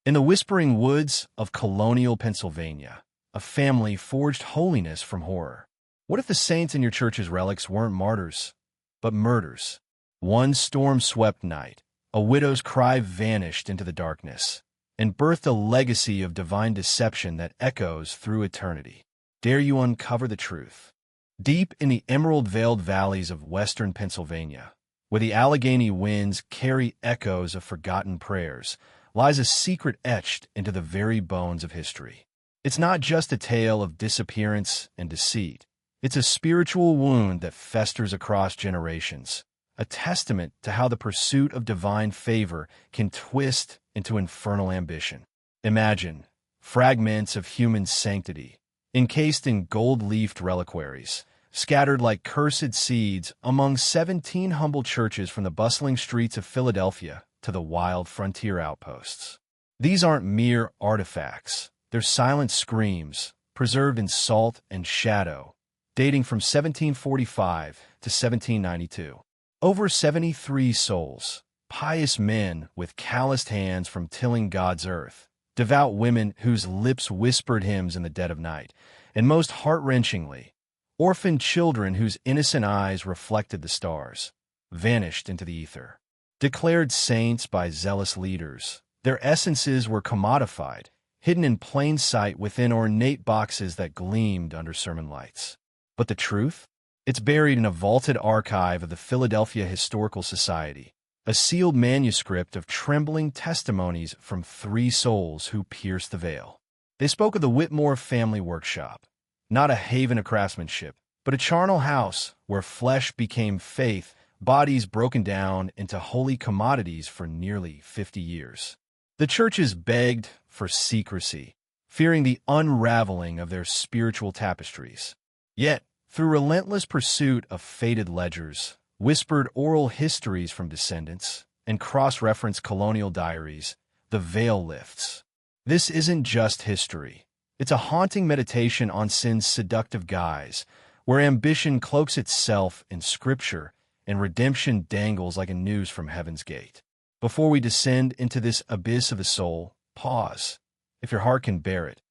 In the whispering woods of Colonial, Pennsylvania, a family forged holiness from horror. What if the saints in your church's relics weren't martyrs, but murders? One storm-swept night, a widow's cry vanished into the darkness and birthed a legacy of divine deception that echoes through eternity. Dare you uncover the truth? Deep in the emerald-veiled valleys of western Pennsylvania, where the Allegheny winds carry echoes of forgotten prayers, lies a secret etched into the very bones of history. It's not just a tale of disappearance and deceit. It's a spiritual wound that festers across generations, a testament to how the pursuit of divine favor can twist into infernal ambition. Imagine fragments of human sanctity, encased in gold-leafed reliquaries, scattered like cursed seeds among 17 humble churches from the bustling streets of Philadelphia to the wild frontier outposts. These aren't mere artifacts. They're silent screams, preserved in salt and shadow, dating from 1745 to 1792. Over 73 souls, pious men with calloused hands from tilling God's earth, devout women whose lips whispered hymns in the dead of night, and most heart-wrenchingly, orphaned children whose innocent eyes reflected the stars, vanished into the ether. Declared saints by zealous leaders, their essences were commodified, hidden in plain sight within ornate boxes that gleamed under sermon lights. But the truth? It's buried in a vaulted archive of the Philadelphia Historical Society, a sealed manuscript of trembling testimonies from 3 souls who pierced the veil. They spoke of the Whitmore family workshop, not a haven of craftsmanship, but a charnel house where flesh became faith, bodies broken down into holy commodities for nearly 50 years. The churches begged for secrecy, fearing the unraveling of their spiritual tapestries. Yet, through relentless pursuit of faded ledgers, whispered oral histories from descendants, and cross-referenced colonial diaries, the veil lifts. This isn't just history. It's a haunting meditation on sin's seductive guise, where ambition cloaks itself in scripture and redemption dangles like a noose from heaven's gate. Before we descend into this abyss of the soul, pause, if your heart can bear it,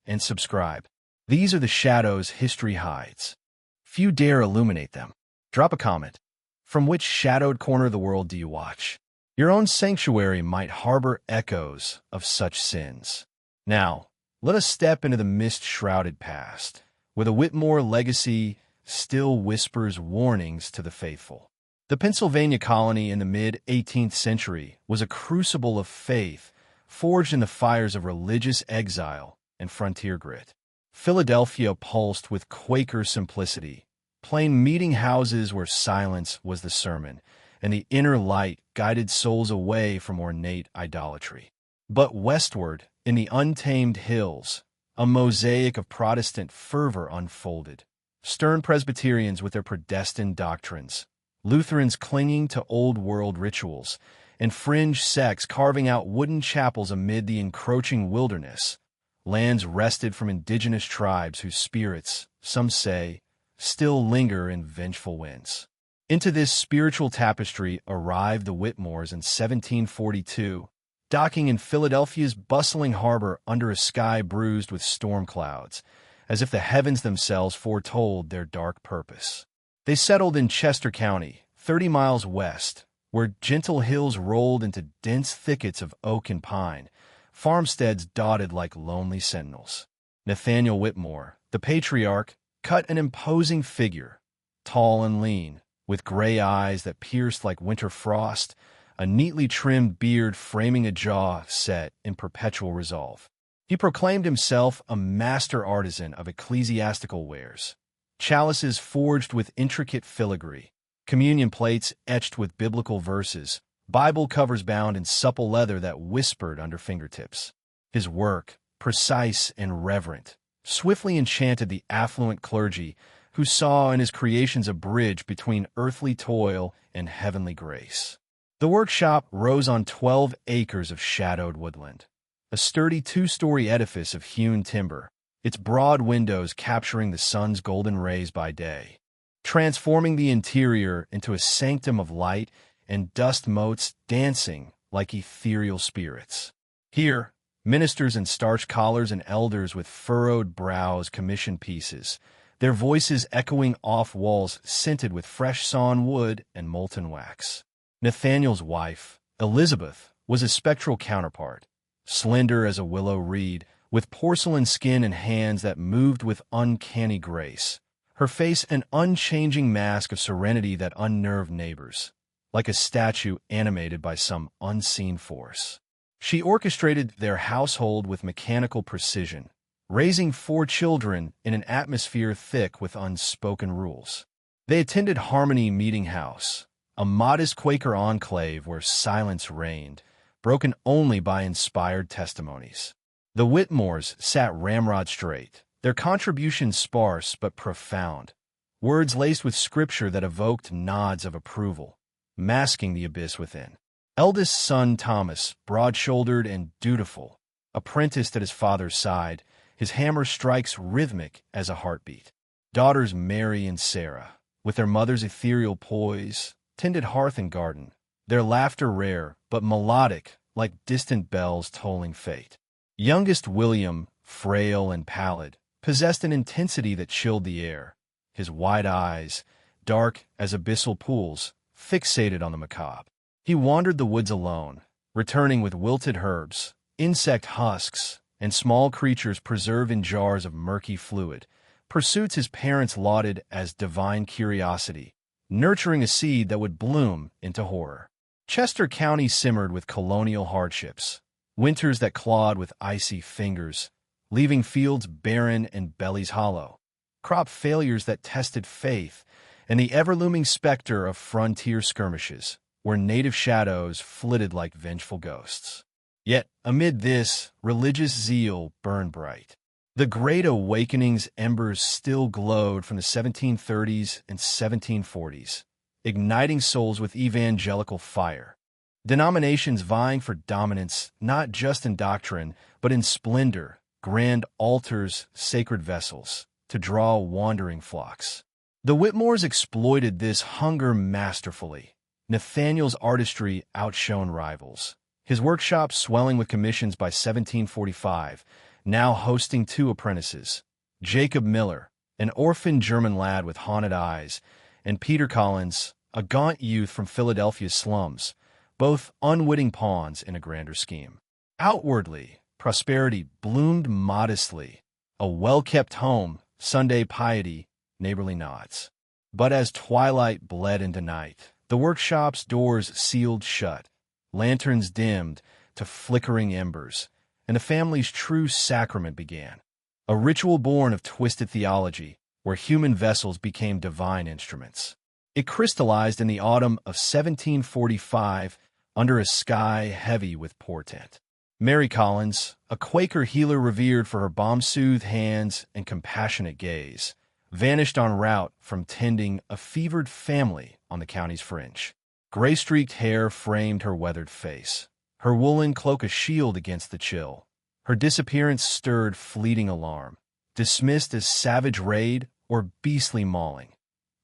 and subscribe. These are the shadows history hides. Few dare illuminate them. Drop a comment. From which shadowed corner of the world do you watch? Your own sanctuary might harbor echoes of such sins. Now, let us step into the mist-shrouded past, where the Whitmore legacy still whispers warnings to the faithful. The Pennsylvania colony in the mid-18th century was a crucible of faith, forged in the fires of religious exile and frontier grit. Philadelphia pulsed with Quaker simplicity, plain meeting houses where silence was the sermon, and the inner light guided souls away from ornate idolatry. But westward, in the untamed hills, a mosaic of Protestant fervor unfolded. Stern Presbyterians with their predestined doctrines, Lutherans clinging to old-world rituals, and fringe sects carving out wooden chapels amid the encroaching wilderness, lands wrested from indigenous tribes whose spirits, some say, still linger in vengeful winds. Into this spiritual tapestry arrived the Whitmores in 1742, docking in Philadelphia's bustling harbor under a sky bruised with storm clouds, as if the heavens themselves foretold their dark purpose. They settled in Chester County, 30 miles west, where gentle hills rolled into dense thickets of oak and pine, farmsteads dotted like lonely sentinels. Nathaniel Whitmore, the patriarch, cut an imposing figure, tall and lean, with gray eyes that pierced like winter frost, a neatly trimmed beard framing a jaw set in perpetual resolve. He proclaimed himself a master artisan of ecclesiastical wares. Chalices forged with intricate filigree, communion plates etched with biblical verses, Bible covers bound in supple leather that whispered under fingertips. His work, precise and reverent, swiftly enchanted the affluent clergy who saw in his creations a bridge between earthly toil and heavenly grace. The workshop rose on 12 acres of shadowed woodland, a sturdy 2-story edifice of hewn timber, its broad windows capturing the sun's golden rays by day, transforming the interior into a sanctum of light and dust motes dancing like ethereal spirits. Here, Ministers in starched collars and elders with furrowed brows commissioned pieces, their voices echoing off walls scented with fresh sawn wood and molten wax. Nathaniel's wife, Elizabeth, was a spectral counterpart, slender as a willow reed, with porcelain skin and hands that moved with uncanny grace, her face an unchanging mask of serenity that unnerved neighbors, like a statue animated by some unseen force. She orchestrated their household with mechanical precision, raising 4 children in an atmosphere thick with unspoken rules. They attended Harmony Meeting House, a modest Quaker enclave where silence reigned, broken only by inspired testimonies. The Whitmores sat ramrod straight, their contributions sparse but profound, words laced with scripture that evoked nods of approval, masking the abyss within. Eldest son Thomas, broad-shouldered and dutiful, apprenticed at his father's side, his hammer strikes rhythmic as a heartbeat. Daughters Mary and Sarah, with their mother's ethereal poise, tended hearth and garden, their laughter rare but melodic like distant bells tolling fate. Youngest William, frail and pallid, possessed an intensity that chilled the air, his wide eyes, dark as abyssal pools, fixated on the macabre. He wandered the woods alone, returning with wilted herbs, insect husks, and small creatures preserved in jars of murky fluid, pursuits his parents lauded as divine curiosity, nurturing a seed that would bloom into horror. Chester County simmered with colonial hardships, winters that clawed with icy fingers, leaving fields barren and bellies hollow, crop failures that tested faith, and the ever-looming specter of frontier skirmishes, where native shadows flitted like vengeful ghosts. Yet, amid this, religious zeal burned bright. The Great Awakening's embers still glowed from the 1730s and 1740s, igniting souls with evangelical fire. Denominations vying for dominance not just in doctrine, but in splendor, grand altars, sacred vessels, to draw wandering flocks. The Whitmores exploited this hunger masterfully. Nathaniel's artistry outshone rivals, his workshop swelling with commissions by 1745, now hosting 2 apprentices, Jacob Miller, an orphan German lad with haunted eyes, and Peter Collins, a gaunt youth from Philadelphia's slums, both unwitting pawns in a grander scheme. Outwardly, prosperity bloomed modestly, a well-kept home, Sunday piety, neighborly nods. But as twilight bled into night, the workshop's doors sealed shut, lanterns dimmed to flickering embers, and the family's true sacrament began. A ritual born of twisted theology, where human vessels became divine instruments. It crystallized in the autumn of 1745 under a sky heavy with portent. Mary Collins, a Quaker healer revered for her balm-soothed hands and compassionate gaze, vanished en route from tending a fevered family on the county's fringe. Gray-streaked hair framed her weathered face, her woolen cloak a shield against the chill. Her disappearance stirred fleeting alarm, dismissed as savage raid or beastly mauling,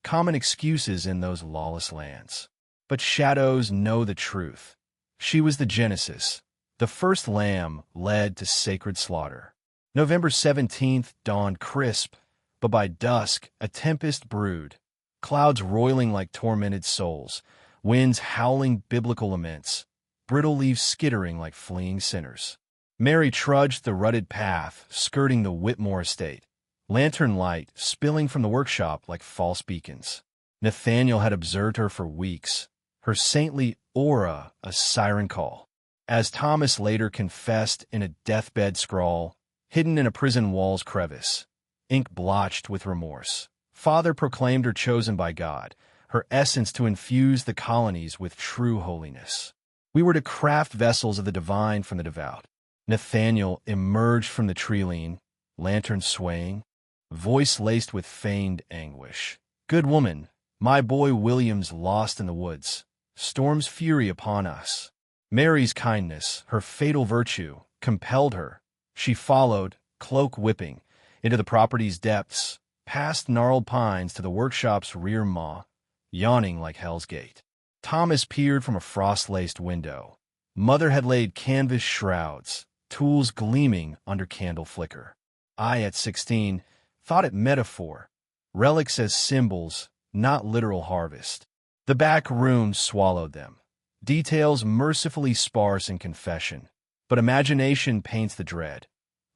common excuses in those lawless lands. But shadows know the truth. She was the Genesis, the first lamb led to sacred slaughter. November 17th dawned crisp, but by dusk a tempest brewed, clouds roiling like tormented souls, winds howling biblical laments, brittle leaves skittering like fleeing sinners. Mary trudged the rutted path, skirting the Whitmore estate, lantern light spilling from the workshop like false beacons. Nathaniel had observed her for weeks, her saintly aura a siren call. As Thomas later confessed in a deathbed scrawl, hidden in a prison wall's crevice, ink blotched with remorse, Father proclaimed her chosen by God, her essence to infuse the colonies with true holiness. We were to craft vessels of the divine from the devout. Nathaniel emerged from the tree-lean, lantern swaying, voice laced with feigned anguish. Good woman, my boy William's lost in the woods. Storm's fury upon us. Mary's kindness, her fatal virtue, compelled her. She followed, cloak whipping, into the property's depths, past gnarled pines to the workshop's rear maw, yawning like Hell's Gate. Thomas peered from a frost-laced window. Mother had laid canvas shrouds, tools gleaming under candle flicker. I, at 16, thought it metaphor, relics as symbols, not literal harvest. The back rooms swallowed them. Details mercifully sparse in confession, but imagination paints the dread.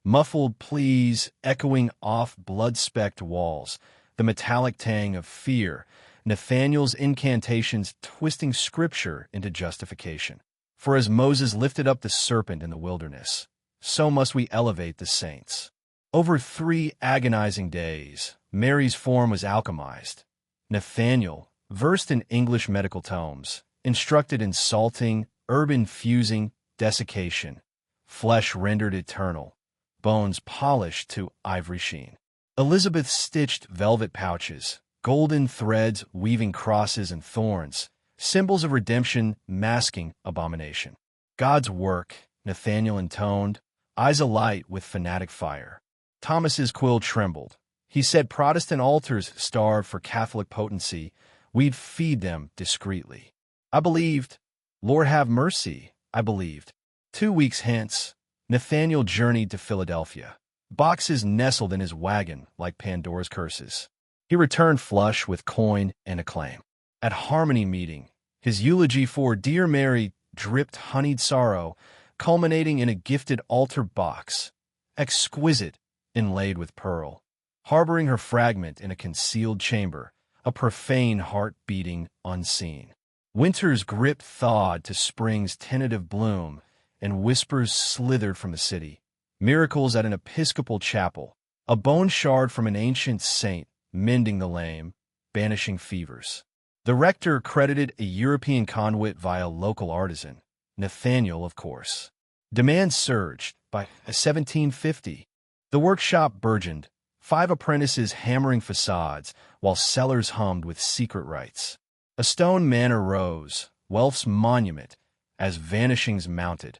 Muffled pleas echoing off blood-specked walls, the metallic tang of fear, Nathaniel's incantations twisting scripture into justification. For as Moses lifted up the serpent in the wilderness, so must we elevate the saints. Over 3 agonizing days, Mary's form was alchemized. Nathaniel, versed in English medical tomes, instructed in salting, herb-infusing, desiccation, flesh rendered eternal, bones polished to ivory sheen. Elizabeth stitched velvet pouches, golden threads weaving crosses and thorns, symbols of redemption masking abomination. God's work, Nathaniel intoned, eyes alight with fanatic fire. Thomas's quill trembled. He said Protestant altars starved for Catholic potency. We'd feed them discreetly. I believed. Lord have mercy, I believed. 2 weeks hence, Nathaniel journeyed to Philadelphia. Boxes nestled in his wagon like Pandora's curses. He returned flush with coin and acclaim. At Harmony meeting, his eulogy for Dear Mary dripped honeyed sorrow, culminating in a gifted altar box, exquisite, inlaid with pearl, harboring her fragment in a concealed chamber, a profane heart beating unseen. Winter's grip thawed to spring's tentative bloom, and whispers slithered from the city. Miracles at an Episcopal chapel, a bone shard from an ancient saint, mending the lame, banishing fevers. The rector credited a European conduit via local artisan, Nathaniel, of course. Demand surged. By 1750, the workshop burgeoned, 5 apprentices hammering facades, while cellars hummed with secret rites. A stone manor rose, wealth's monument, as vanishings mounted.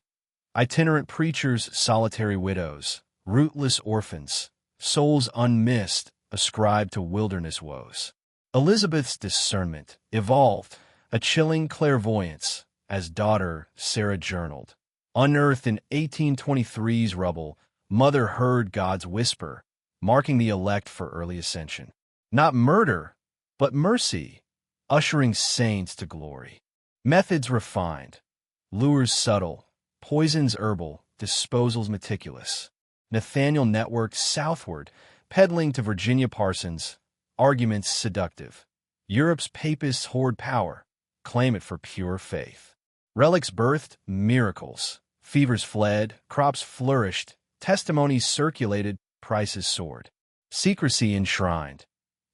Itinerant preachers, solitary widows, rootless orphans, souls unmissed, ascribed to wilderness woes. Elizabeth's discernment evolved, a chilling clairvoyance, as daughter Sarah journaled. Unearthed in 1823's rubble, mother heard God's whisper, marking the elect for early ascension. Not murder, but mercy, ushering saints to glory. Methods refined, lures subtle, poisons herbal, disposals meticulous. Nathaniel networked southward, peddling to Virginia parsons, arguments seductive. Europe's papists hoard power, claim it for pure faith. Relics birthed miracles. Fevers fled, crops flourished, testimonies circulated, prices soared. Secrecy enshrined.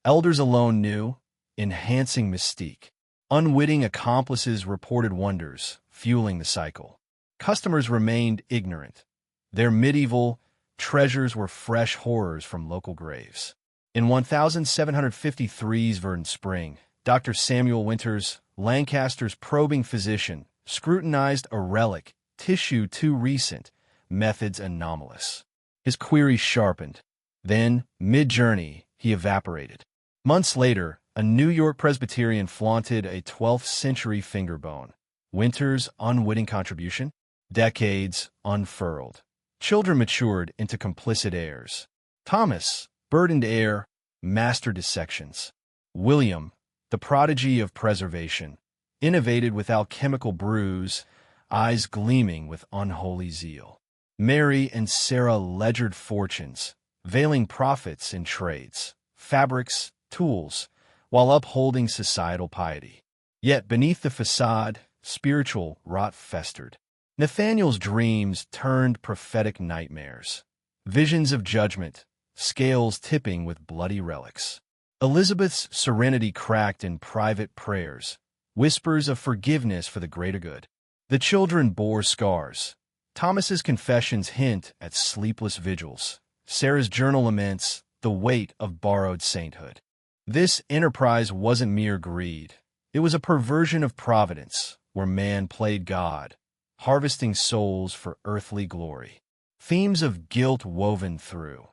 Elders alone knew, enhancing mystique. Unwitting accomplices reported wonders, fueling the cycle. Customers remained ignorant. Their medieval treasures were fresh horrors from local graves. In 1753's Verdant Spring, Dr. Samuel Winters, Lancaster's probing physician, scrutinized a relic, tissue too recent, methods anomalous. His query sharpened. Then, mid-journey, he evaporated. Months later, a New York Presbyterian flaunted a 12th-century finger bone. Winters' unwitting contribution? Decades unfurled. Children matured into complicit heirs. Thomas, burdened heir, mastered dissections. William, the prodigy of preservation, innovated with alchemical brews, eyes gleaming with unholy zeal. Mary and Sarah ledgered fortunes, veiling profits in trades, fabrics, tools, while upholding societal piety. Yet beneath the facade, spiritual rot festered. Nathaniel's dreams turned prophetic nightmares. Visions of judgment, scales tipping with bloody relics. Elizabeth's serenity cracked in private prayers, whispers of forgiveness for the greater good. The children bore scars. Thomas's confessions hint at sleepless vigils. Sarah's journal laments the weight of borrowed sainthood. This enterprise wasn't mere greed. It was a perversion of providence, where man played God, harvesting souls for earthly glory. Themes of guilt woven through.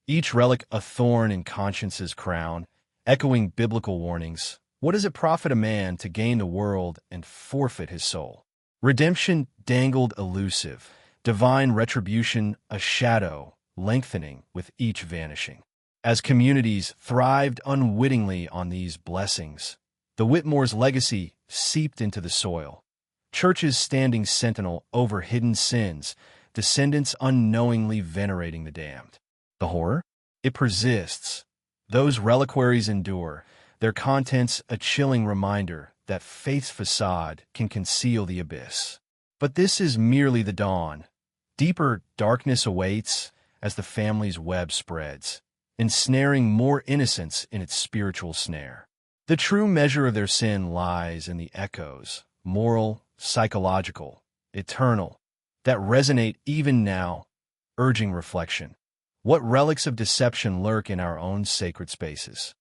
Each relic a thorn in conscience's crown, echoing biblical warnings. What does it profit a man to gain the world and forfeit his soul? Redemption dangled elusive, divine retribution a shadow, lengthening with each vanishing. As communities thrived unwittingly on these blessings, the Whitmores' legacy seeped into the soil. Churches standing sentinel over hidden sins, descendants unknowingly venerating the damned. The horror? It persists. Those reliquaries endure, their contents a chilling reminder that faith's facade can conceal the abyss. But this is merely the dawn. Deeper darkness awaits as the family's web spreads, ensnaring more innocence in its spiritual snare. The true measure of their sin lies in the echoes, moral, psychological, eternal, that resonate even now, urging reflection. What relics of deception lurk in our own sacred spaces?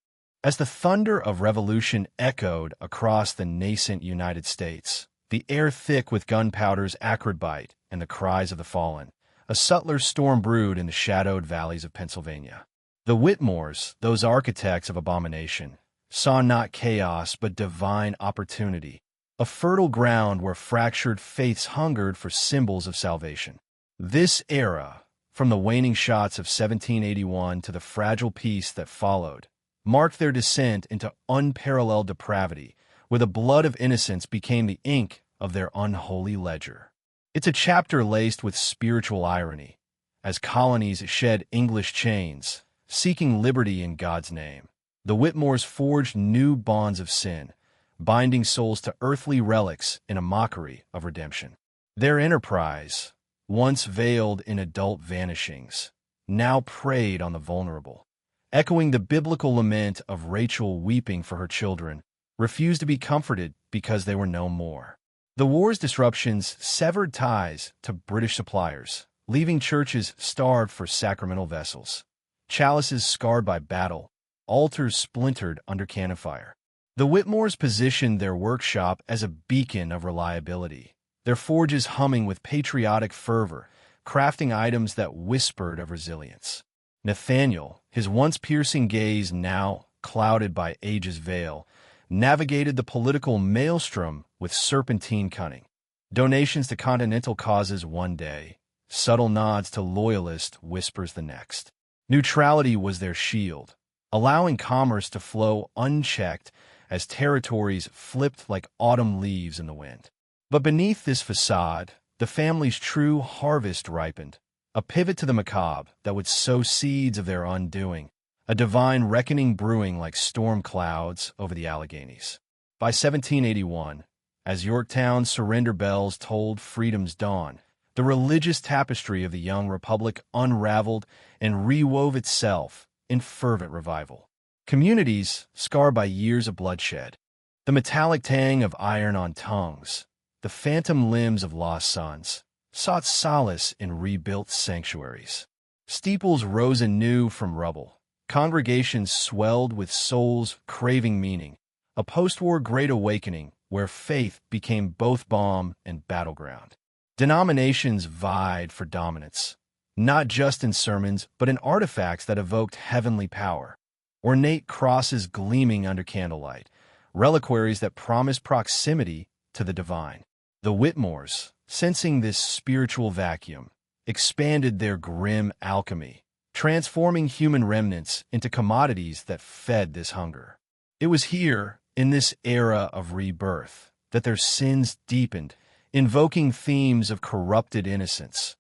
As the thunder of revolution echoed across the nascent United States, the air thick with gunpowder's acrid bite and the cries of the fallen, a subtler storm brewed in the shadowed valleys of Pennsylvania. The Whitmores, those architects of abomination, saw not chaos but divine opportunity, a fertile ground where fractured faiths hungered for symbols of salvation. This era, from the waning shots of 1781 to the fragile peace that followed, marked their descent into unparalleled depravity, where the blood of innocence became the ink of their unholy ledger. It's a chapter laced with spiritual irony, as colonies shed English chains, seeking liberty in God's name. The Whitmores forged new bonds of sin, binding souls to earthly relics in a mockery of redemption. Their enterprise, once veiled in adult vanishings, now preyed on the vulnerable. Echoing the biblical lament of Rachel weeping for her children, refused to be comforted because they were no more. The war's disruptions severed ties to British suppliers, leaving churches starved for sacramental vessels, chalices scarred by battle, altars splintered under cannon fire. The Whitmores positioned their workshop as a beacon of reliability, their forges humming with patriotic fervor, crafting items that whispered of resilience. Nathaniel, his once piercing gaze now clouded by age's veil, navigated the political maelstrom with serpentine cunning. Donations to continental causes one day, subtle nods to loyalist whispers the next. Neutrality was their shield, allowing commerce to flow unchecked as territories flipped like autumn leaves in the wind. But beneath this facade, the family's true harvest ripened, a pivot to the macabre that would sow seeds of their undoing, a divine reckoning brewing like storm clouds over the Alleghenies. By 1781, as Yorktown's surrender bells tolled freedom's dawn, the religious tapestry of the young republic unraveled and rewove itself in fervent revival. Communities scarred by years of bloodshed, the metallic tang of iron on tongues, the phantom limbs of lost sons, sought solace in rebuilt sanctuaries. Steeples rose anew from rubble. Congregations swelled with souls craving meaning, a post-war great awakening where faith became both balm and battleground. Denominations vied for dominance, not just in sermons but in artifacts that evoked heavenly power. Ornate crosses gleaming under candlelight, reliquaries that promised proximity to the divine. The Whitmores, sensing this spiritual vacuum, expanded their grim alchemy, transforming human remnants into commodities that fed this hunger. It was here, in this era of rebirth, that their sins deepened, invoking themes of corrupted innocence,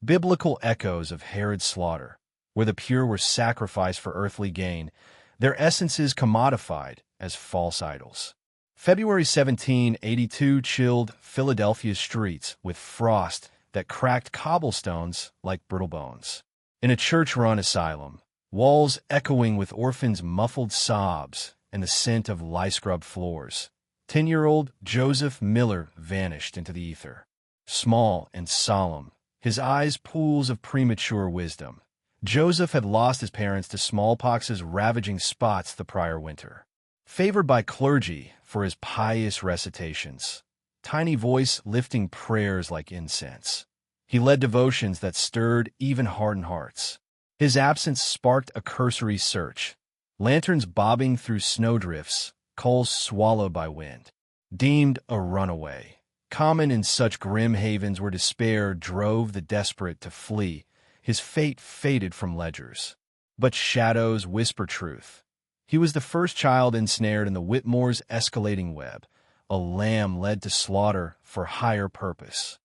biblical echoes of Herod's slaughter, where the pure were sacrificed for earthly gain, their essences commodified as false idols. February 1782 chilled Philadelphia's streets with frost that cracked cobblestones like brittle bones. In a church-run asylum, walls echoing with orphans' muffled sobs and the scent of lice-scrubbed floors, 10-year-old Joseph Miller vanished into the ether. Small and solemn, his eyes pools of premature wisdom, Joseph had lost his parents to smallpox's ravaging spots the prior winter. Favored by clergy for his pious recitations, tiny voice lifting prayers like incense, he led devotions that stirred even hardened hearts. His absence sparked a cursory search, lanterns bobbing through snowdrifts, coals swallowed by wind. Deemed a runaway, common in such grim havens where despair drove the desperate to flee. His fate faded from ledgers. But shadows whisper truth. He was the first child ensnared in the Whitmores' escalating web, a lamb led to slaughter for higher purpose.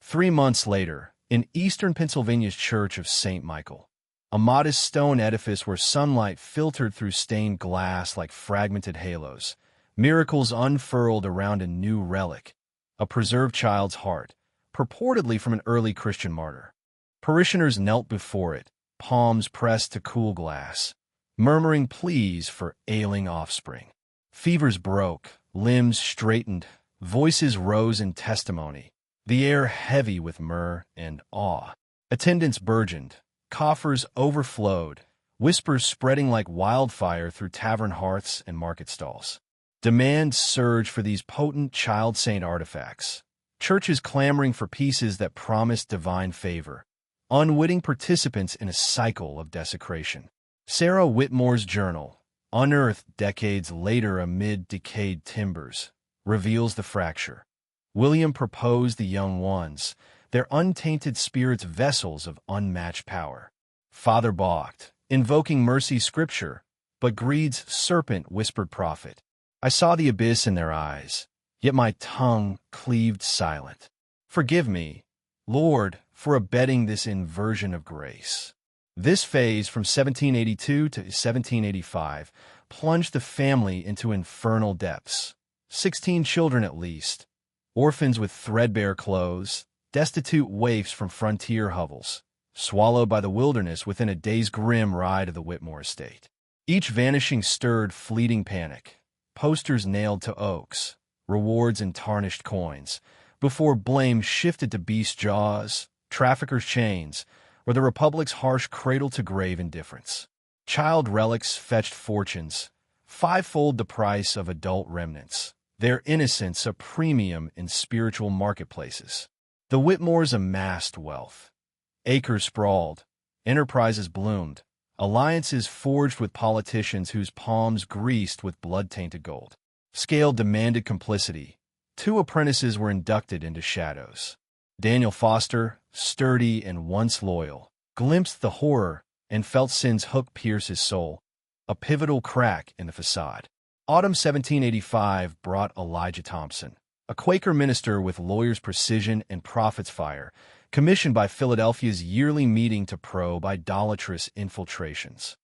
3 months later, in eastern Pennsylvania's Church of St. Michael, a modest stone edifice where sunlight filtered through stained glass like fragmented halos, miracles unfurled around a new relic, a preserved child's heart, purportedly from an early Christian martyr. Parishioners knelt before it, palms pressed to cool glass, murmuring pleas for ailing offspring. Fevers broke, limbs straightened, voices rose in testimony, the air heavy with myrrh and awe. Attendance burgeoned, coffers overflowed, whispers spreading like wildfire through tavern hearths and market stalls. Demand surged for these potent child saint artifacts, churches clamoring for pieces that promised divine favor, unwitting participants in a cycle of desecration. Sarah Whitmore's journal, unearthed decades later amid decayed timbers, reveals the fracture. William proposed the young ones, their untainted spirits vessels of unmatched power. Father balked, invoking mercy's scripture, but greed's serpent whispered prophet. I saw the abyss in their eyes, yet my tongue cleaved silent. Forgive me, Lord, for abetting this inversion of grace. This phase from 1782 to 1785 plunged the family into infernal depths. 16 children at least, orphans with threadbare clothes, destitute waifs from frontier hovels, swallowed by the wilderness within a day's grim ride of the Whitmore estate. Each vanishing stirred fleeting panic, posters nailed to oaks, rewards in tarnished coins, before blame shifted to beast jaws, traffickers' chains, or the Republic's harsh cradle-to-grave indifference. Child relics fetched fortunes, fivefold the price of adult remnants, their innocence a premium in spiritual marketplaces. The Whitmores amassed wealth. Acres sprawled, enterprises bloomed, alliances forged with politicians whose palms greased with blood-tainted gold. Scale demanded complicity. 2 apprentices were inducted into shadows. Daniel Foster, sturdy and once loyal, glimpsed the horror and felt sin's hook pierce his soul, a pivotal crack in the facade. Autumn 1785 brought Elijah Thompson, a Quaker minister with lawyer's precision and prophet's fire, commissioned by Philadelphia's yearly meeting to probe idolatrous infiltrations.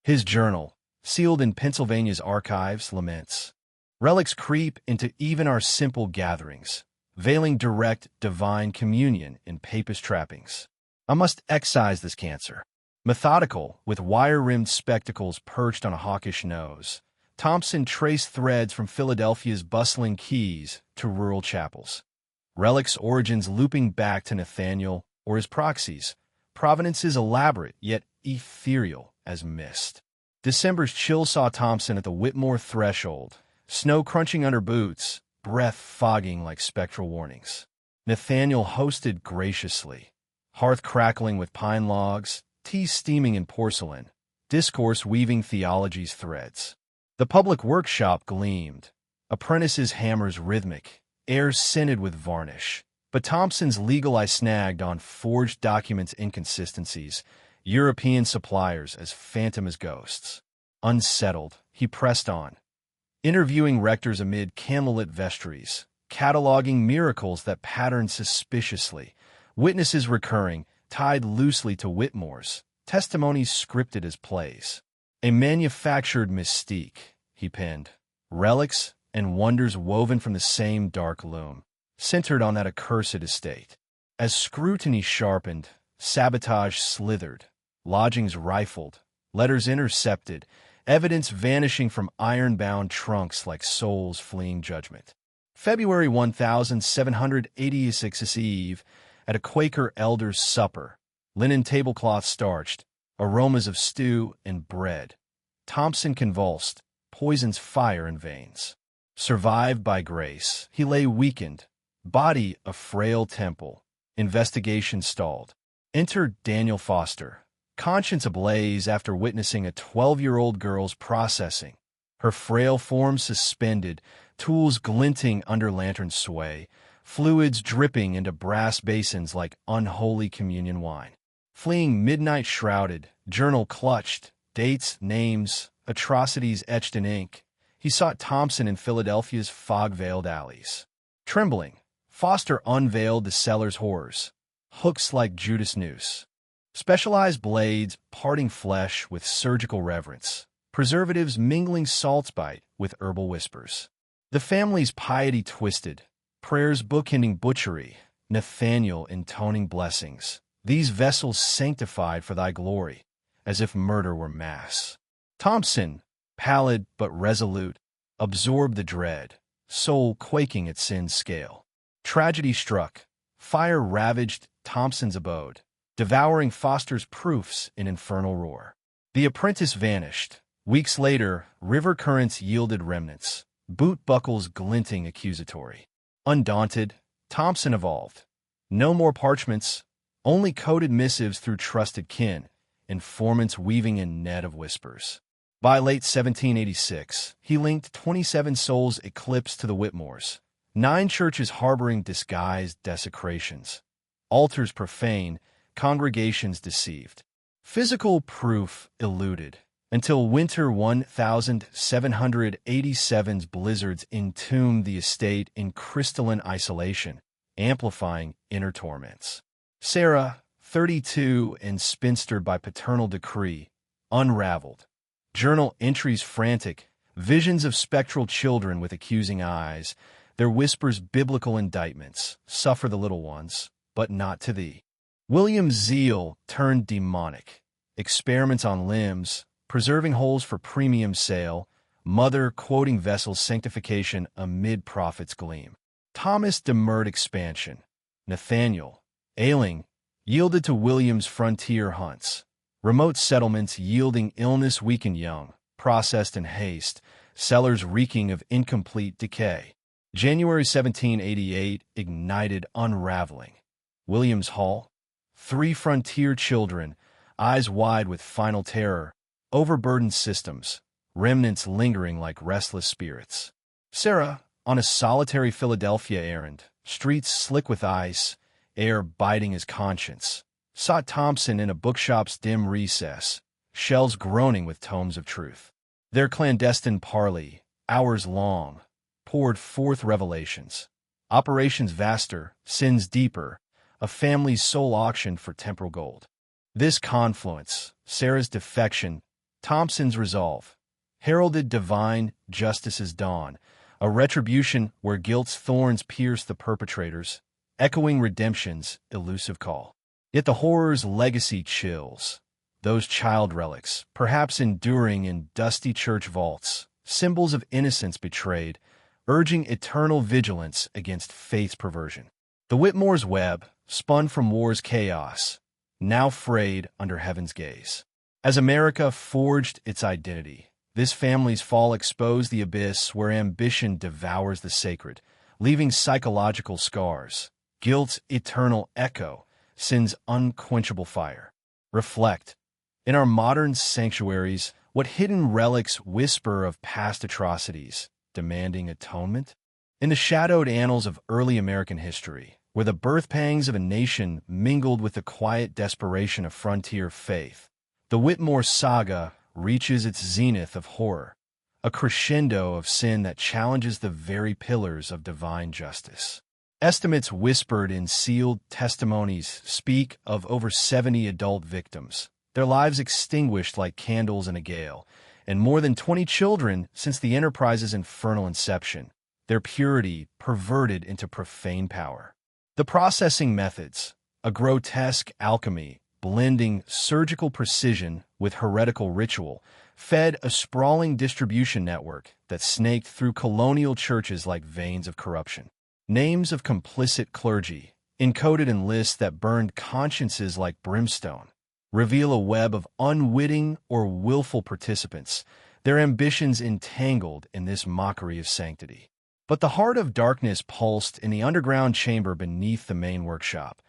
His journal, sealed in Pennsylvania's archives, laments, relics creep into even our simple gatherings, veiling direct divine communion in papist trappings. I must excise this cancer. Methodical, with wire-rimmed spectacles perched on a hawkish nose, Thompson traced threads from Philadelphia's bustling quays to rural chapels. Relics' origins looping back to Nathaniel or his proxies, provenances elaborate yet ethereal as mist. December's chill saw Thompson at the Whitmore threshold, snow crunching under boots, breath fogging like spectral warnings. Nathaniel hosted graciously, hearth crackling with pine logs, tea steaming in porcelain, discourse weaving theology's threads. The public workshop gleamed, apprentices' hammers rhythmic, air scented with varnish. But Thompson's legal eye snagged on forged documents inconsistencies, European suppliers as phantom as ghosts. Unsettled, he pressed on, interviewing rectors amid candlelit vestries, cataloging miracles that patterned suspiciously, witnesses recurring, tied loosely to Whitmores, testimonies scripted as plays. A manufactured mystique, he penned, relics and wonders woven from the same dark loom, centered on that accursed estate. As scrutiny sharpened, sabotage slithered, lodgings rifled, letters intercepted, evidence vanishing from iron-bound trunks like souls fleeing judgment. February 1786 Eve, at a Quaker elder's supper, linen tablecloth starched, aromas of stew and bread. Thompson convulsed, poison's fire in veins. Survived by grace, he lay weakened, body a frail temple. Investigation stalled. Enter Daniel Foster, conscience ablaze after witnessing a 12-year-old girl's processing, her frail form suspended, tools glinting under lantern sway, fluids dripping into brass basins like unholy communion wine. Fleeing midnight shrouded, journal clutched, dates, names, atrocities etched in ink, he sought Thompson in Philadelphia's fog-veiled alleys. Trembling, Foster unveiled the cellar's horrors, hooks like Judas noose, specialized blades parting flesh with surgical reverence, preservatives mingling saltspite with herbal whispers. The family's piety twisted, prayers bookending butchery, Nathaniel intoning blessings, these vessels sanctified for thy glory, as if murder were mass. Thompson, pallid but resolute, absorbed the dread, soul quaking at sin's scale. Tragedy struck. Fire ravaged Thompson's abode, devouring Foster's proofs in infernal roar. The apprentice vanished. Weeks later, river currents yielded remnants, boot buckles glinting accusatory. Undaunted, Thompson evolved. No more parchments, only coded missives through trusted kin, informants weaving a net of whispers. By late 1786, he linked 27 souls eclipsed to the Whitmores, 9 churches harboring disguised desecrations, altars profane, congregations deceived. Physical proof eluded, until winter 1787's blizzards entombed the estate in crystalline isolation, amplifying inner torments. Sarah, 32 and spinstered by paternal decree, unraveled. Journal entries frantic, visions of spectral children with accusing eyes, their whispers biblical indictments, suffer the little ones, but not to thee. William's zeal turned demonic, experiments on limbs, preserving holes for premium sale, mother quoting vessels sanctification amid prophet's gleam. Thomas demurred expansion. Nathaniel, ailing, yielded to William's frontier hunts. Remote settlements yielding illness weakened young, processed in haste, cellars reeking of incomplete decay. January 1788 ignited unraveling. William's Hall, 3 frontier children, eyes wide with final terror, overburdened systems, remnants lingering like restless spirits. Sarah, on a solitary Philadelphia errand, streets slick with ice, air biting his conscience, sought Thompson in a bookshop's dim recess, shelves groaning with tomes of truth. Their clandestine parley, hours long, poured forth revelations. Operations vaster, sins deeper, a family's sole auction for temporal gold. This confluence, Sarah's defection, Thompson's resolve, heralded divine justice's dawn, a retribution where guilt's thorns pierce the perpetrators, echoing redemption's elusive call. Yet the horror's legacy chills. Those child relics, perhaps enduring in dusty church vaults, symbols of innocence betrayed, urging eternal vigilance against faith's perversion. The Whitmore's web, spun from war's chaos, now frayed under heaven's gaze. As America forged its identity, this family's fall exposed the abyss where ambition devours the sacred, leaving psychological scars, guilt's eternal echo, sin's unquenchable fire. Reflect. In our modern sanctuaries, what hidden relics whisper of past atrocities, demanding atonement? In the shadowed annals of early American history, where the birth pangs of a nation mingled with the quiet desperation of frontier faith, the Whitmore saga reaches its zenith of horror, a crescendo of sin that challenges the very pillars of divine justice. Estimates whispered in sealed testimonies speak of over 70 adult victims, their lives extinguished like candles in a gale, and more than 20 children since the enterprise's infernal inception, their purity perverted into profane power. The processing methods, a grotesque alchemy blending surgical precision with heretical ritual, fed a sprawling distribution network that snaked through colonial churches like veins of corruption. Names of complicit clergy, encoded in lists that burned consciences like brimstone, reveal a web of unwitting or willful participants, their ambitions entangled in this mockery of sanctity. But the heart of darkness pulsed in the underground chamber beneath the main workshop,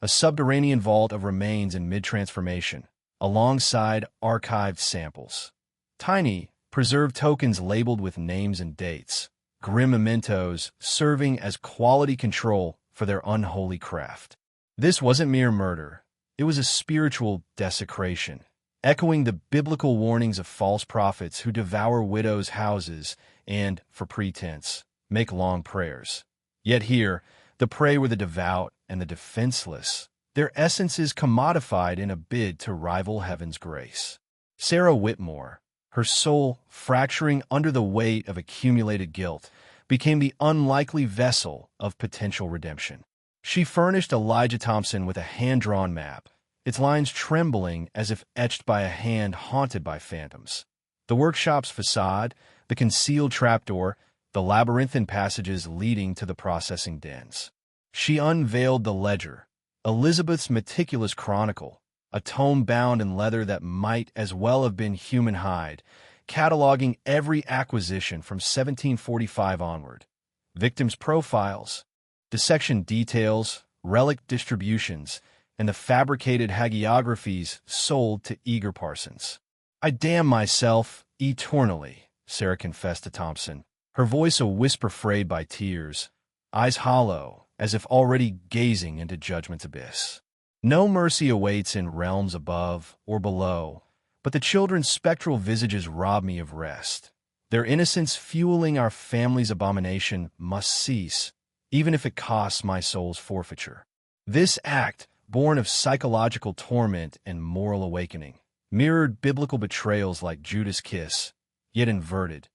a subterranean vault of remains in mid-transformation, alongside archived samples. Tiny, preserved tokens labeled with names and dates, grim mementos serving as quality control for their unholy craft. This wasn't mere murder. It was a spiritual desecration, echoing the biblical warnings of false prophets who devour widows' houses and, for pretense, make long prayers. Yet here, the prey were the devout and the defenseless, their essences commodified in a bid to rival heaven's grace. Sarah Whitmore, her soul fracturing under the weight of accumulated guilt, became the unlikely vessel of potential redemption. She furnished Elijah Thompson with a hand-drawn map, its lines trembling as if etched by a hand haunted by phantoms. The workshop's facade, the concealed trapdoor, the labyrinthine passages leading to the processing dens. She unveiled the ledger, Elizabeth's meticulous chronicle, a tome bound in leather that might as well have been human hide, cataloging every acquisition from 1745 onward. Victims' profiles, dissection details, relic distributions, and the fabricated hagiographies sold to eager parsons. "I damn myself eternally," Sarah confessed to Thompson, her voice a whisper frayed by tears, eyes hollow, as if already gazing into judgment's abyss. No mercy awaits in realms above or below, but the children's spectral visages rob me of rest. Their innocence fueling our family's abomination must cease, even if it costs my soul's forfeiture. This act, born of psychological torment and moral awakening, mirrored biblical betrayals like Judas' kiss, yet inverted,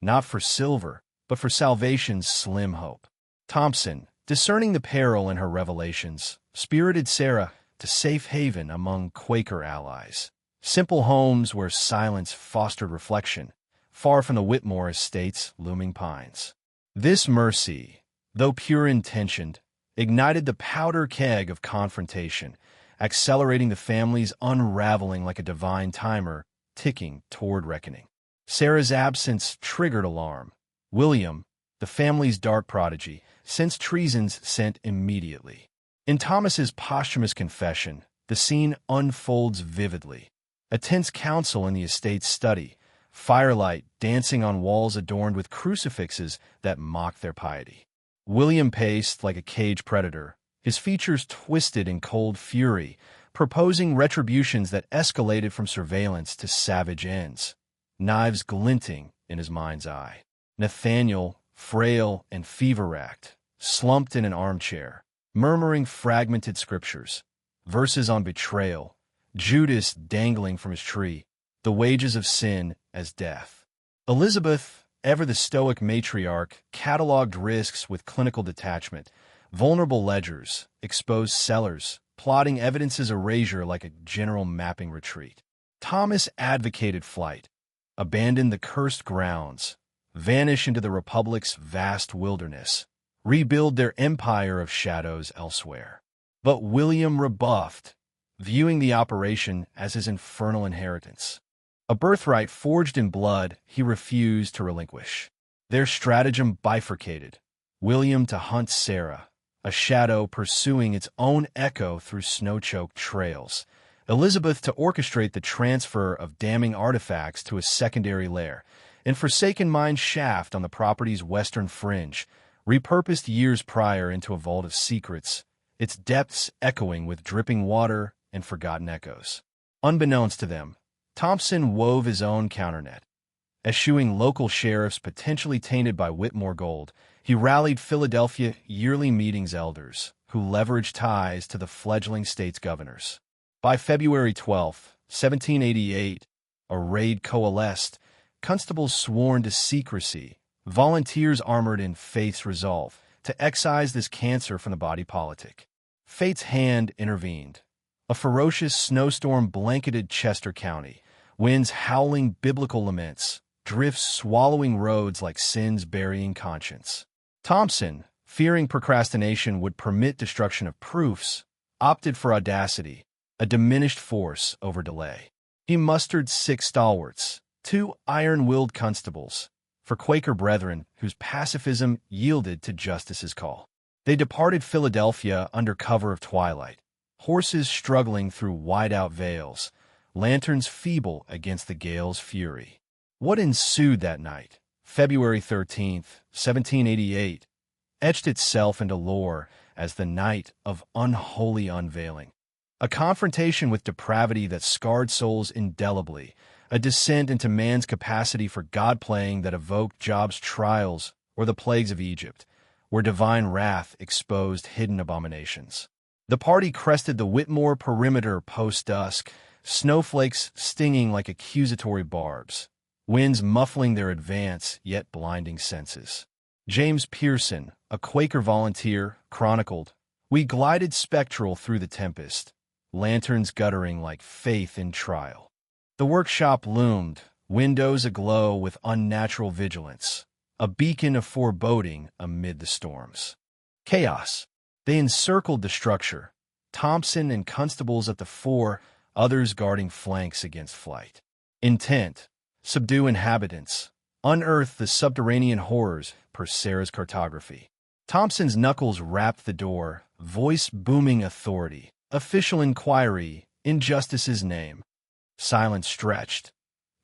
not for silver, but for salvation's slim hope. Thompson, discerning the peril in her revelations, spirited Sarah to safe haven among Quaker allies, simple homes where silence fostered reflection, far from the Whitmore estate's looming pines. This mercy, though pure-intentioned, ignited the powder keg of confrontation, accelerating the family's unraveling like a divine timer ticking toward reckoning. Sarah's absence triggered alarm. William, the family's dark prodigy, sensed treason's scent immediately. In Thomas's posthumous confession, the scene unfolds vividly. A tense council in the estate's study, firelight dancing on walls adorned with crucifixes that mock their piety. William paced like a caged predator, his features twisted in cold fury, proposing retributions that escalated from surveillance to savage ends, knives glinting in his mind's eye. Nathaniel, frail and fever-racked, slumped in an armchair, murmuring fragmented scriptures, verses on betrayal, Judas dangling from his tree, the wages of sin as death. Elizabeth, ever the stoic matriarch, cataloged risks with clinical detachment, vulnerable ledgers, exposed cellars, plotting evidence's erasure like a general mapping retreat. Thomas advocated flight, abandon the cursed grounds, vanish into the Republic's vast wilderness, rebuild their empire of shadows elsewhere. But William rebuffed, viewing the operation as his infernal inheritance. A birthright forged in blood he refused to relinquish. Their stratagem bifurcated, William to hunt Sarah, a shadow pursuing its own echo through snow-choked trails, Elizabeth to orchestrate the transfer of damning artifacts to a secondary lair, and Forsaken Mind's shaft on the property's western fringe, repurposed years prior into a vault of secrets, its depths echoing with dripping water and forgotten echoes. Unbeknownst to them, Thompson wove his own counternet. Eschewing local sheriffs potentially tainted by Whitmore gold, he rallied Philadelphia yearly meetings elders, who leveraged ties to the fledgling state's governors. By February 12, 1788, a raid coalesced, constables sworn to secrecy, volunteers armored in faith's resolve to excise this cancer from the body politic. Fate's hand intervened. A ferocious snowstorm blanketed Chester County, winds howling biblical laments, drifts swallowing roads like sin's burying conscience. Thompson, fearing procrastination would permit destruction of proofs, opted for audacity, a diminished force over delay. He mustered 6 stalwarts, 2 iron-willed constables, for Quaker brethren whose pacifism yielded to justice's call. They departed Philadelphia under cover of twilight, horses struggling through wide-out vales, lanterns feeble against the gale's fury. What ensued that night, February 13th, 1788, etched itself into lore as the night of unholy unveiling. A confrontation with depravity that scarred souls indelibly, a descent into man's capacity for God-playing that evoked Job's trials or the plagues of Egypt, where divine wrath exposed hidden abominations. The party crested the Whitmore perimeter post-dusk, snowflakes stinging like accusatory barbs, winds muffling their advance yet blinding senses. James Pearson, a Quaker volunteer, chronicled, "We glided spectral through the tempest, lanterns guttering like faith in trial. The workshop loomed, windows aglow with unnatural vigilance, a beacon of foreboding amid the storms. Chaos. They encircled the structure, Thompson and constables at the fore, others guarding flanks against flight. Intent. Subdue inhabitants. Unearth the subterranean horrors per Sarah's cartography." Thompson's knuckles rapped the door, voice booming authority. Official inquiry, in justice's name. Silence stretched.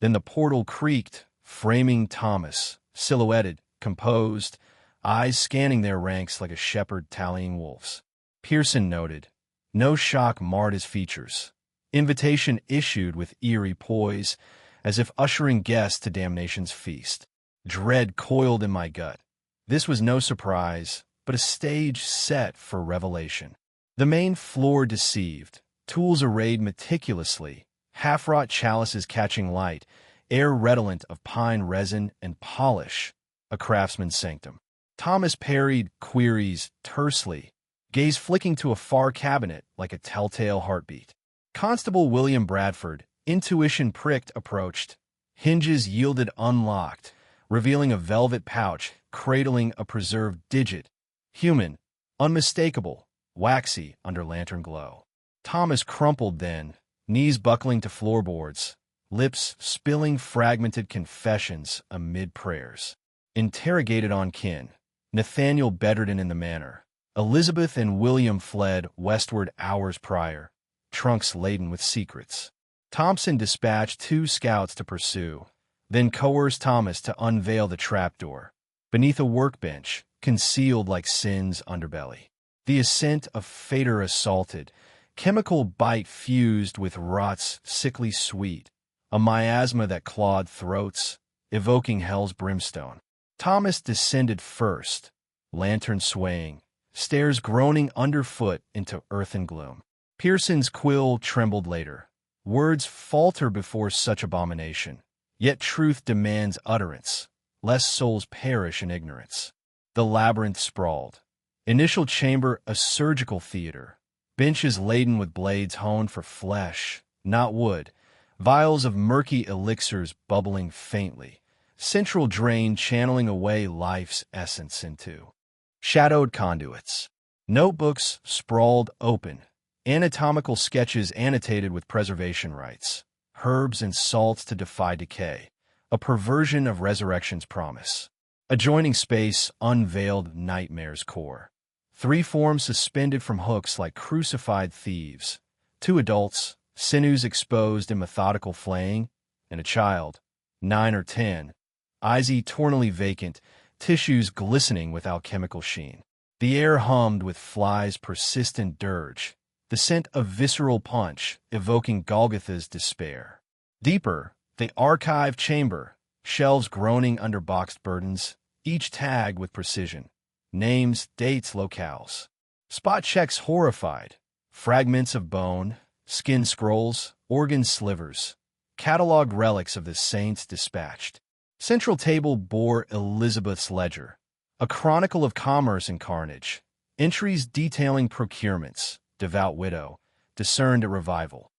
Then the portal creaked, framing Thomas, silhouetted, composed, eyes scanning their ranks like a shepherd tallying wolves. Pearson noted, no shock marred his features. Invitation issued with eerie poise, as if ushering guests to damnation's feast. Dread coiled in my gut. This was no surprise, but a stage set for revelation. The main floor deceived, tools arrayed meticulously, half-wrought chalices catching light, air redolent of pine resin and polish, a craftsman's sanctum. Thomas parried queries tersely, gaze flicking to a far cabinet like a telltale heartbeat. Constable William Bradford, intuition pricked, approached. Hinges yielded unlocked, revealing a velvet pouch cradling a preserved digit. Human, unmistakable, waxy under lantern glow. Thomas crumpled then, knees buckling to floorboards, lips spilling fragmented confessions amid prayers. Interrogated on kin, Nathaniel Betterton in the manor. Elizabeth and William fled westward hours prior, trunks laden with secrets. Thompson dispatched 2 scouts to pursue, then coerced Thomas to unveil the trapdoor. Beneath a workbench, concealed like sin's underbelly. The ascent of Fader assaulted, chemical bite fused with rot's sickly sweet, a miasma that clawed throats, evoking hell's brimstone. Thomas descended first, lantern swaying, stairs groaning underfoot into earthen gloom. Pearson's quill trembled later. Words falter before such abomination, yet truth demands utterance, lest souls perish in ignorance. The labyrinth sprawled. Initial chamber a surgical theater, benches laden with blades honed for flesh, not wood, vials of murky elixirs bubbling faintly, central drain channeling away life's essence into shadowed conduits. Notebooks sprawled open, anatomical sketches annotated with preservation rights, herbs and salts to defy decay, a perversion of resurrection's promise. Adjoining space unveiled nightmare's core. 3 forms suspended from hooks like crucified thieves. 2 adults, sinews exposed in methodical flaying, and a child, 9 or 10, eyes eternally vacant, tissues glistening with alchemical sheen. The air hummed with flies' persistent dirge, the scent of visceral punch evoking Golgotha's despair. Deeper, the archive chamber, shelves groaning under boxed burdens, each tagged with precision. Names, dates, locales. Spot checks horrified. Fragments of bone, skin scrolls, organ slivers. Cataloged relics of the saints dispatched. Central table bore Elizabeth's ledger, a chronicle of commerce and carnage. Entries detailing procurements, devout widow, discerned a revival.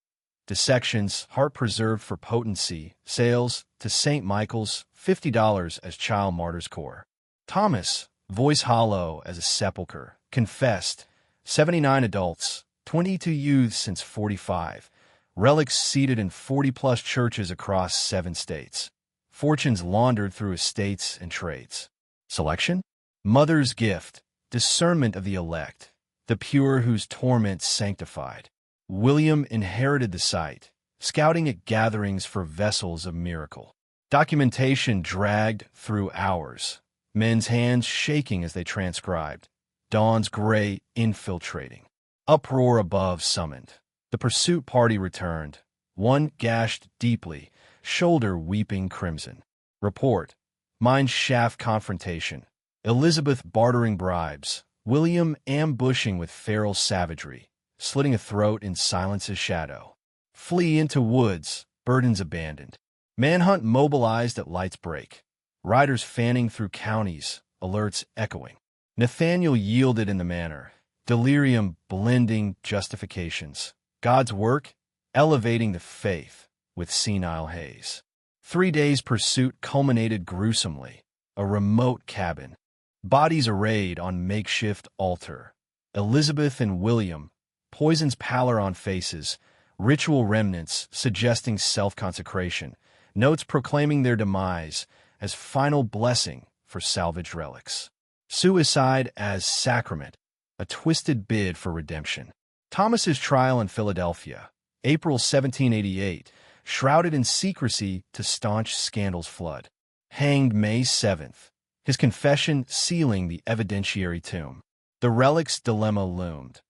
Dissections, heart preserved for potency, sales to St. Michael's, $50 as child martyr's core. Thomas, voice hollow as a sepulchre, confessed, 79 adults, 22 youths since 45, relics seated in 40-plus churches across 7 states, fortunes laundered through estates and trades. Selection? Mother's gift, discernment of the elect, the pure whose torment sanctified. William inherited the site, scouting at gatherings for vessels of miracle. Documentation dragged through hours, men's hands shaking as they transcribed, dawn's gray infiltrating. Uproar above summoned. The pursuit party returned, one gashed deeply, shoulder weeping crimson. Report. Mine shaft confrontation. Elizabeth bartering bribes. William ambushing with feral savagery, slitting a throat in silence's shadow. Flee into woods, burdens abandoned. Manhunt mobilized at light's break. Riders fanning through counties, alerts echoing. Nathaniel yielded in the manor, delirium blending justifications. God's work, elevating the faith with senile haze. 3 days' pursuit culminated gruesomely. A remote cabin. Bodies arrayed on makeshift altar. Elizabeth and William, poison's pallor on faces, ritual remnants suggesting self-consecration, notes proclaiming their demise as final blessing for salvaged relics. Suicide as sacrament, a twisted bid for redemption. Thomas's trial in Philadelphia, April 1788, shrouded in secrecy to staunch scandal's flood. Hanged May 7th, his confession sealing the evidentiary tomb. The Relics dilemma loomed.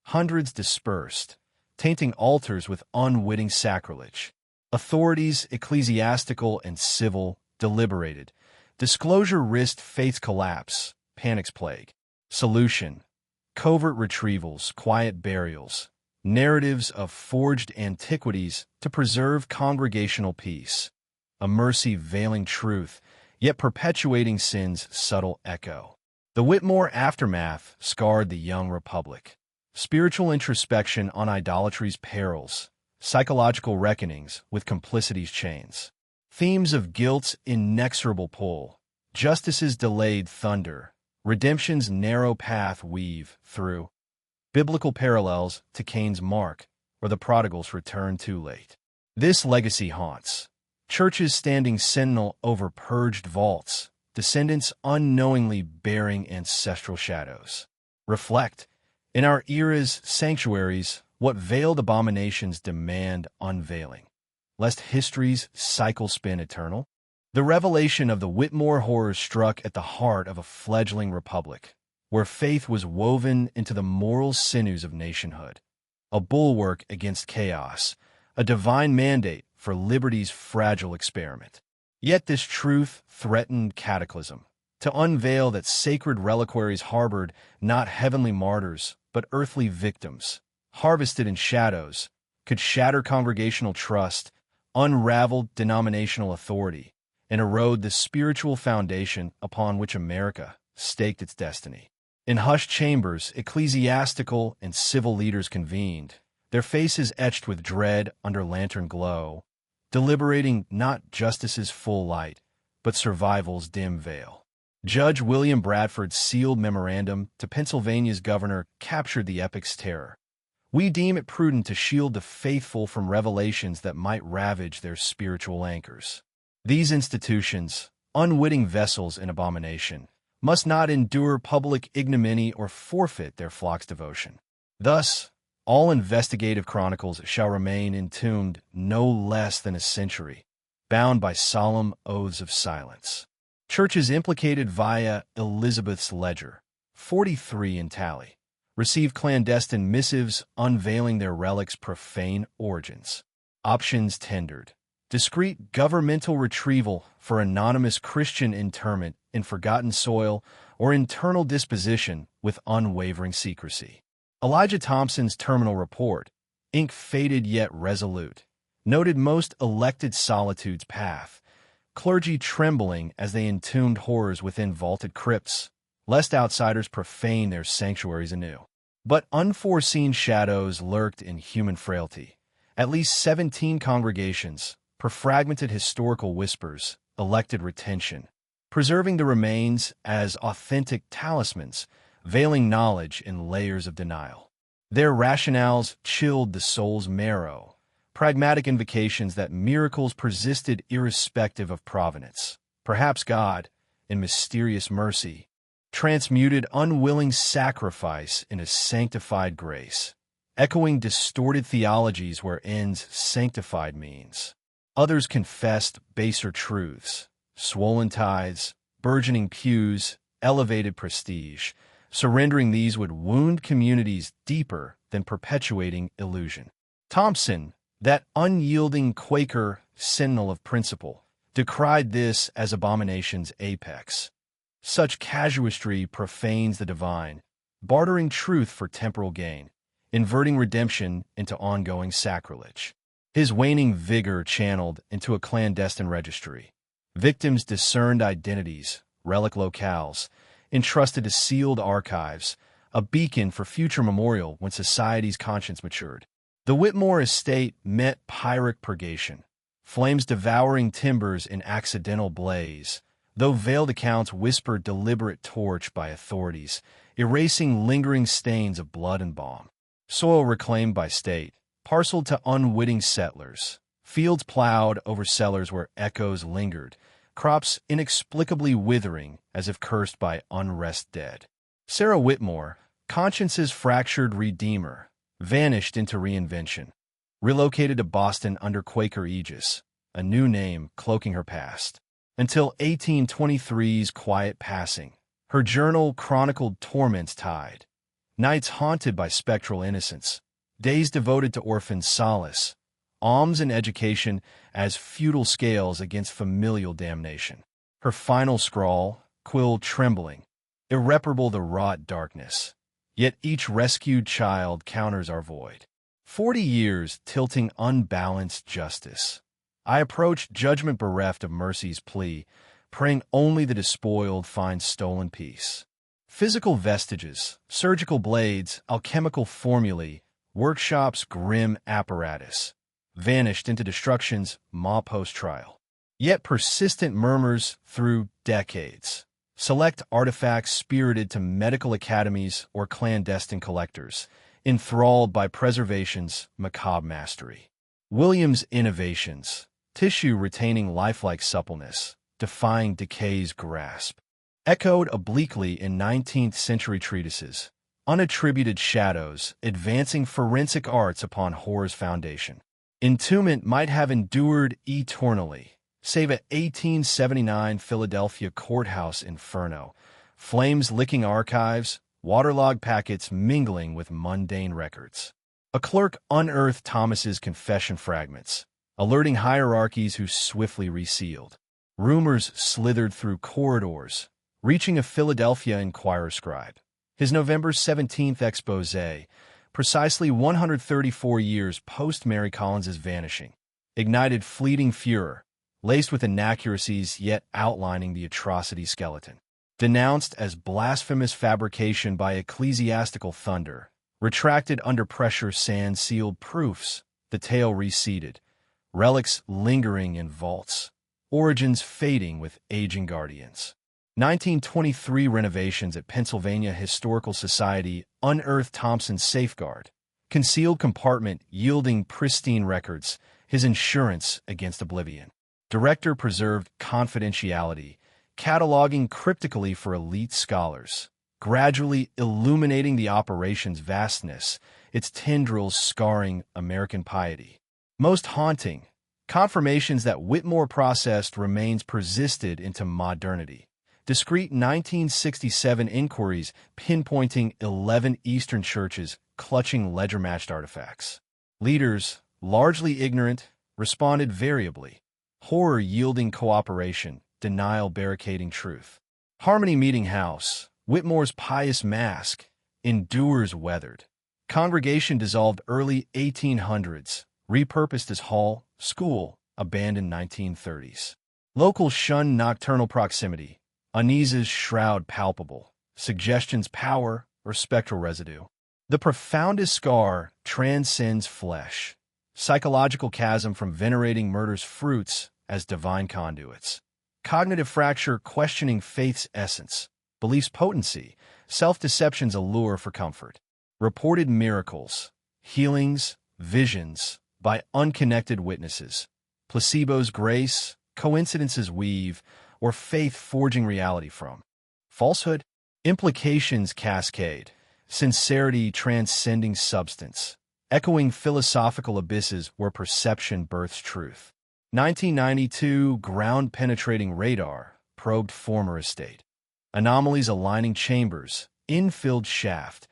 Hundreds dispersed, tainting altars with unwitting sacrilege. Authorities, ecclesiastical and civil, deliberated. Disclosure risked faith's collapse, panic's plague. Solution: covert retrievals, quiet burials, narratives of forged antiquities to preserve congregational peace. A mercy veiling truth, yet perpetuating sin's subtle echo. The Whitmore aftermath scarred the young republic. Spiritual introspection on idolatry's perils, psychological reckonings with complicity's chains. Themes of guilt's inexorable pull, justice's delayed thunder, redemption's narrow path weave through. Biblical parallels to Cain's mark, or the prodigal's return too late. This legacy haunts. Churches standing sentinel over purged vaults, descendants unknowingly bearing ancestral shadows. Reflect. In our era's sanctuaries, what veiled abominations demand unveiling, lest history's cycle spin eternal? The revelation of the Whitmore horrors struck at the heart of a fledgling republic, where faith was woven into the moral sinews of nationhood, a bulwark against chaos, a divine mandate for liberty's fragile experiment. Yet this truth threatened cataclysm, to unveil that sacred reliquaries harbored not heavenly martyrs, but earthly victims, harvested in shadows, could shatter congregational trust, unravel denominational authority, and erode the spiritual foundation upon which America staked its destiny. In hushed chambers, ecclesiastical and civil leaders convened, their faces etched with dread under lantern glow, deliberating not justice's full light, but survival's dim veil. Judge William Bradford's sealed memorandum to Pennsylvania's governor captured the epic's terror. We deem it prudent to shield the faithful from revelations that might ravage their spiritual anchors. These institutions, unwitting vessels in abomination, must not endure public ignominy or forfeit their flock's devotion. Thus, all investigative chronicles shall remain entombed no less than a century, bound by solemn oaths of silence. Churches implicated via Elizabeth's ledger, 43 in tally, received clandestine missives unveiling their relics' profane origins. Options tendered: discreet governmental retrieval for anonymous Christian interment in forgotten soil, or internal disposition with unwavering secrecy. Elijah Thompson's terminal report, ink faded yet resolute, noted most elected solitude's path, clergy trembling as they entombed horrors within vaulted crypts, lest outsiders profane their sanctuaries anew. But unforeseen shadows lurked in human frailty. At least 17 congregations, per fragmented historical whispers, elected retention, preserving the remains as authentic talismans, veiling knowledge in layers of denial. Their rationales chilled the soul's marrow, pragmatic invocations that miracles persisted irrespective of provenance. Perhaps God, in mysterious mercy, transmuted unwilling sacrifice into sanctified grace, echoing distorted theologies where ends sanctified means. Others confessed baser truths, swollen tithes, burgeoning pews, elevated prestige. Surrendering these would wound communities deeper than perpetuating illusion. Thompson, that unyielding Quaker sentinel of principle, decried this as abomination's apex. Such casuistry profanes the divine, bartering truth for temporal gain, inverting redemption into ongoing sacrilege. His waning vigor channeled into a clandestine registry. Victims discerned identities, relic locales, entrusted to sealed archives, a beacon for future memorial when society's conscience matured. The Whitmore estate met Pyrrhic purgation, flames devouring timbers in accidental blaze, though veiled accounts whispered deliberate torch by authorities, erasing lingering stains of blood and bomb. Soil reclaimed by state, parceled to unwitting settlers, fields plowed over cellars where echoes lingered, crops inexplicably withering as if cursed by unrest dead. Sarah Whitmore, conscience's fractured redeemer, vanished into reinvention. Relocated to Boston under Quaker aegis, a new name cloaking her past. Until 1823's quiet passing, her journal chronicled torments tied, nights haunted by spectral innocence, days devoted to orphans' solace, alms and education as feudal scales against familial damnation. Her final scrawl, quill trembling, irreparable the wrought darkness. Yet each rescued child counters our void. 40 years tilting unbalanced justice. I approach judgment bereft of mercy's plea, praying only the despoiled find stolen peace. Physical vestiges, surgical blades, alchemical formulae, workshops' grim apparatus, vanished into destruction's maw-post trial. Yet persistent murmurs through decades. Select artifacts spirited to medical academies or clandestine collectors, enthralled by preservation's macabre mastery. Williams' innovations, tissue retaining lifelike suppleness, defying decay's grasp, echoed obliquely in 19th-century treatises, unattributed shadows advancing forensic arts upon horror's foundation. Entombment might have endured eternally, save at 1879 Philadelphia courthouse inferno, flames licking archives, waterlogged packets mingling with mundane records. A clerk unearthed Thomas's confession fragments, alerting hierarchies who swiftly resealed. Rumors slithered through corridors, reaching a Philadelphia Inquirer scribe. His November 17th exposé, precisely 134 years post-Mary Collins's vanishing, ignited fleeting furor, laced with inaccuracies yet outlining the atrocity skeleton. Denounced as blasphemous fabrication by ecclesiastical thunder, retracted under pressure sand-sealed proofs, the tale reseeded, relics lingering in vaults, origins fading with aging guardians. 1923 renovations at Pennsylvania Historical Society unearthed Thompson's safeguard, concealed compartment yielding pristine records, his insurance against oblivion. Director preserved confidentiality, cataloging cryptically for elite scholars, gradually illuminating the operation's vastness, its tendrils scarring American piety. Most haunting, confirmations that Whitmore processed remains persisted into modernity. Discreet 1967 inquiries pinpointing 11 Eastern churches clutching ledger-matched artifacts. Leaders, largely ignorant, responded variably. Horror yielding cooperation, denial barricading truth. Harmony Meeting House, Whitmore's pious mask, endures weathered. Congregation dissolved early 1800s, repurposed as hall, school, abandoned 1930s. Locals shun nocturnal proximity, unease's shroud palpable, suggestion's power or spectral residue. The profoundest scar transcends flesh, psychological chasm from venerating murder's fruits as divine conduits. Cognitive fracture questioning faith's essence, belief's potency, self-deception's allure for comfort. Reported miracles, healings, visions by unconnected witnesses. Placebo's grace, coincidence's weave, or faith forging reality from falsehood. Implications cascade, sincerity transcending substance, echoing philosophical abysses where perception births truth. 1992 ground-penetrating radar probed former estate. Anomalies aligning chambers, infilled shaft,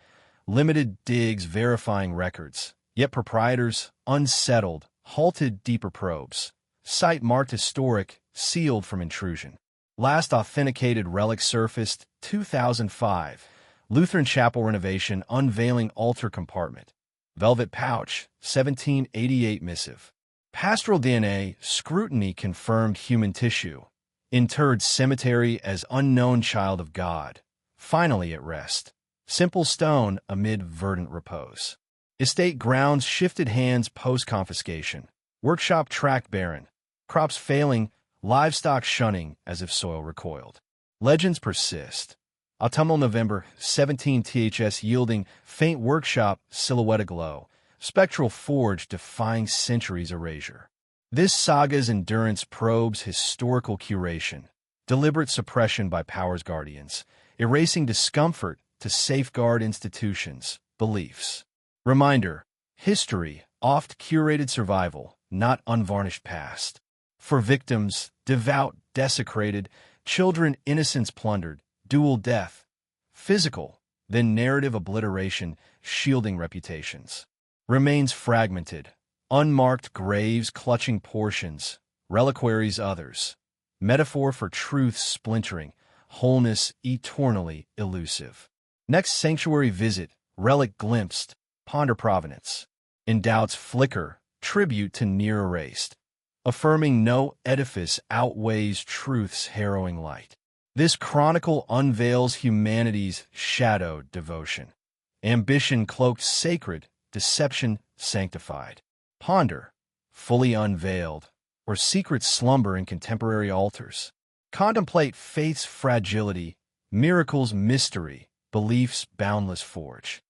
limited digs verifying records, yet proprietors, unsettled, halted deeper probes. Site marked historic, sealed from intrusion. Last authenticated relic surfaced 2005. Lutheran chapel renovation unveiling altar compartment. Velvet pouch, 1788 missive. Pastoral DNA scrutiny confirmed human tissue. Interred cemetery as unknown child of God. Finally at rest. Simple stone amid verdant repose. Estate grounds shifted hands post-confiscation. Workshop track barren. Crops failing, livestock shunning as if soil recoiled. Legends persist. Autumnal November, 17 THS yielding faint workshop silhouette aglow. Spectral forge defying centuries' erasure. This saga's endurance probes historical curation. Deliberate suppression by power's guardians. Erasing discomfort to safeguard institutions, beliefs. Reminder, history, oft curated survival, not unvarnished past. For victims, devout, desecrated, children, innocence plundered, dual death, physical, then narrative obliteration, shielding reputations. Remains fragmented, unmarked graves clutching portions, reliquaries others. Metaphor for truth splintering, wholeness eternally elusive. Next sanctuary visit, relic glimpsed, ponder provenance. In doubts flicker, tribute to near erased. Affirming no edifice outweighs truth's harrowing light. This chronicle unveils humanity's shadowed devotion. Ambition cloaked sacred, deception sanctified. Ponder, fully unveiled, or secret slumber in contemporary altars. Contemplate faith's fragility, miracles mystery, belief's boundless forge.